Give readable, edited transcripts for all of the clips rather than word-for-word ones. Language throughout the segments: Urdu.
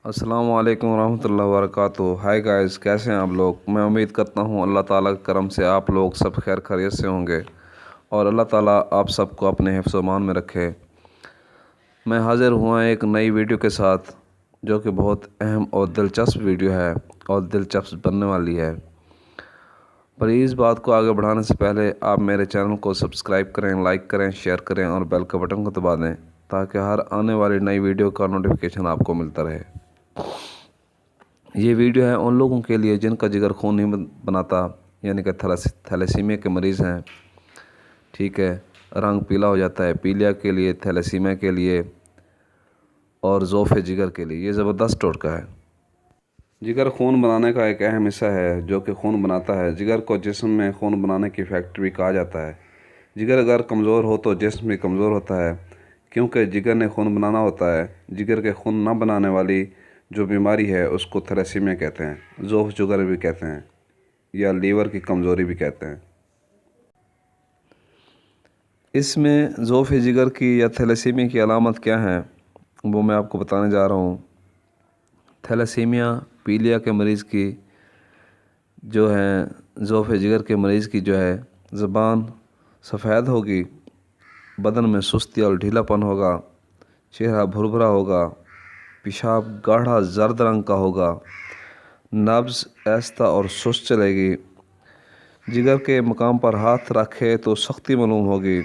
السلام علیکم ورحمۃ اللہ وبرکاتہ۔ ہائی گائز، کیسے ہیں آپ لوگ؟ میں امید کرتا ہوں اللہ تعالیٰ کے کرم سے آپ لوگ سب خیر خیریت سے ہوں گے اور اللہ تعالیٰ آپ سب کو اپنے حفظ و امان میں رکھے۔ میں حاضر ہوا ایک نئی ویڈیو کے ساتھ جو کہ بہت اہم اور دلچسپ ویڈیو ہے اور دلچسپ بننے والی ہے۔ پر اس بات کو آگے بڑھانے سے پہلے آپ میرے چینل کو سبسکرائب کریں، لائک کریں، شیئر کریں اور بیل کا بٹن کو دبا دیں تاکہ ہر آنے والی نئی ویڈیو کا نوٹیفیکیشن آپ کو ملتا رہے۔ یہ ویڈیو ہے ان لوگوں کے لیے جن کا جگر خون نہیں بناتا، یعنی کہ تھیلیسیمیا کے مریض ہیں، ٹھیک ہے، رنگ پیلا ہو جاتا ہے، پیلیا کے لیے، تھیلیسیمیا کے لیے اور ضعف جگر کے لیے۔ یہ زبردست ٹوٹکا ہے۔ جگر خون بنانے کا ایک اہم حصہ ہے جو کہ خون بناتا ہے۔ جگر کو جسم میں خون بنانے کی فیکٹری کہا جاتا ہے۔ جگر اگر کمزور ہو تو جسم بھی کمزور ہوتا ہے، کیونکہ جگر نے خون بنانا ہوتا ہے۔ جگر کے خون نہ بنانے والی جو بیماری ہے اس کو تھیلیسیمیا کہتے ہیں، ضعف جگر بھی کہتے ہیں یا لیور کی کمزوری بھی کہتے ہیں۔ اس میں ضعف جگر کی یا تھیلیسیمیا کی علامت کیا ہیں وہ میں آپ کو بتانے جا رہا ہوں۔ تھیلیسیمیا پیلیا کے مریض کی جو ہے، ضعف جگر کے مریض کی جو ہے، زبان سفید ہوگی، بدن میں سستی اور ڈھیلا پن ہوگا، چہرہ بھربھرا ہوگا، پیشاب گاڑھا زرد رنگ کا ہوگا، نبض آہستہ اور سست چلے گی، جگر کے مقام پر ہاتھ رکھے تو سختی معلوم ہوگی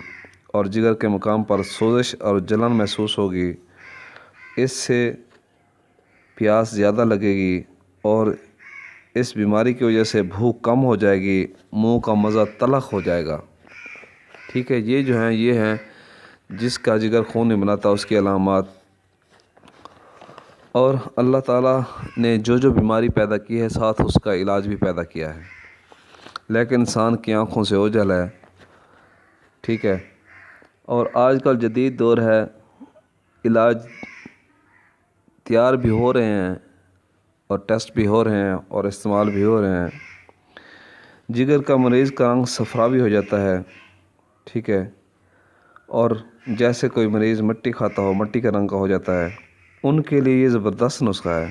اور جگر کے مقام پر سوزش اور جلن محسوس ہوگی۔ اس سے پیاس زیادہ لگے گی اور اس بیماری کی وجہ سے بھوک کم ہو جائے گی، منہ کا مزہ تلخ ہو جائے گا، ٹھیک ہے۔ یہ ہیں جس کا جگر خون نہیں بناتا اس کی علامات۔ اور اللہ تعالیٰ نے جو بیماری پیدا کی ہے ساتھ اس کا علاج بھی پیدا کیا ہے، لیکن انسان کی آنکھوں سے اوجھل ہے، ٹھیک ہے۔ اور آج کل جدید دور ہے، علاج تیار بھی ہو رہے ہیں اور ٹیسٹ بھی ہو رہے ہیں اور استعمال بھی ہو رہے ہیں۔ جگر کا مریض کا رنگ صفراوی ہو جاتا ہے، ٹھیک ہے، اور جیسے کوئی مریض مٹی کھاتا ہو، مٹی کا رنگ کا ہو جاتا ہے، ان کے لیے یہ زبردست نسخہ ہے۔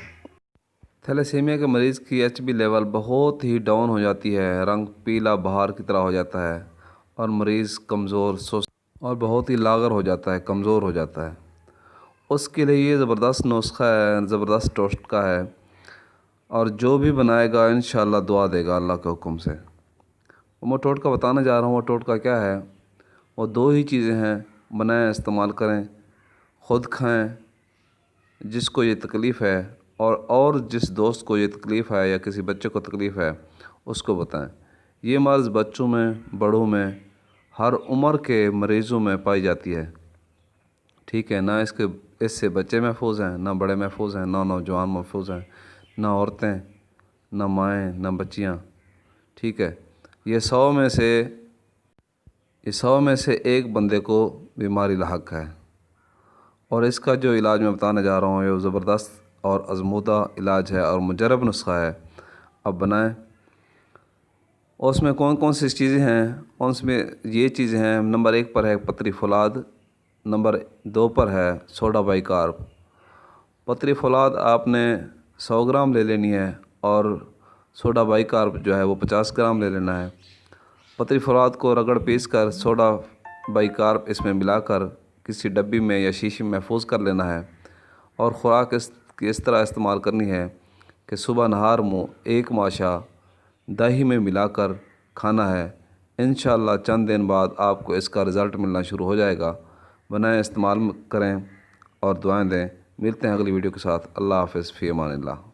تھیلیسیمیا کے مریض کی HB لیول بہت ہی ڈاؤن ہو جاتی ہے، رنگ پیلا بہار کی طرح ہو جاتا ہے اور مریض کمزور، سست اور بہت ہی لاغر ہو جاتا ہے، کمزور ہو جاتا ہے۔ اس کے لیے یہ زبردست نسخہ ہے، زبردست ٹوٹکا ہے، اور جو بھی بنائے گا انشاءاللہ دعا دے گا اللہ کے حکم سے۔ میں ٹوٹکا بتانے جا رہا ہوں، وہ ٹوٹکا کیا ہے؟ وہ دو ہی چیزیں ہیں، بنائیں، استعمال کریں، خود کھائیں جس کو یہ تکلیف ہے، اور جس دوست کو یہ تکلیف ہے یا کسی بچے کو تکلیف ہے اس کو بتائیں۔ یہ مرض بچوں میں، بڑوں میں، ہر عمر کے مریضوں میں پائی جاتی ہے، ٹھیک ہے۔ نہ اس سے بچے محفوظ ہیں، نہ بڑے محفوظ ہیں، نہ نوجوان محفوظ ہیں، نہ عورتیں، نہ مائیں، نہ بچیاں، ٹھیک ہے۔ یہ 100 میں سے ایک بندے کو بیماری لاحق ہے، اور اس کا جو علاج میں بتانے جا رہا ہوں یہ زبردست اور آزمودہ علاج ہے اور مجرب نسخہ ہے۔ اب بنائیں۔ اور اس میں کون سی چیزیں ہیں؟ اس میں یہ چیزیں ہیں، نمبر 1 پر ہے پتری فولاد، نمبر 2 پر ہے سوڈا بائی کارب۔ پتری فولاد آپ نے 100 گرام لے لینی ہے اور سوڈا بائی کارب جو ہے وہ 50 گرام لے لینا ہے۔ پتری فولاد کو رگڑ پیس کر سوڈا بائی کارب اس میں ملا کر کسی ڈبی میں یا شیشی میں محفوظ کر لینا ہے، اور خوراک اس طرح استعمال کرنی ہے کہ صبح نہار منہ 1 ماشا دہی میں ملا کر کھانا ہے۔ انشاءاللہ چند دن بعد آپ کو اس کا رزلٹ ملنا شروع ہو جائے گا۔ بنائیں، استعمال کریں اور دعائیں دیں۔ ملتے ہیں اگلی ویڈیو کے ساتھ۔ اللہ حافظ، فی امان اللہ۔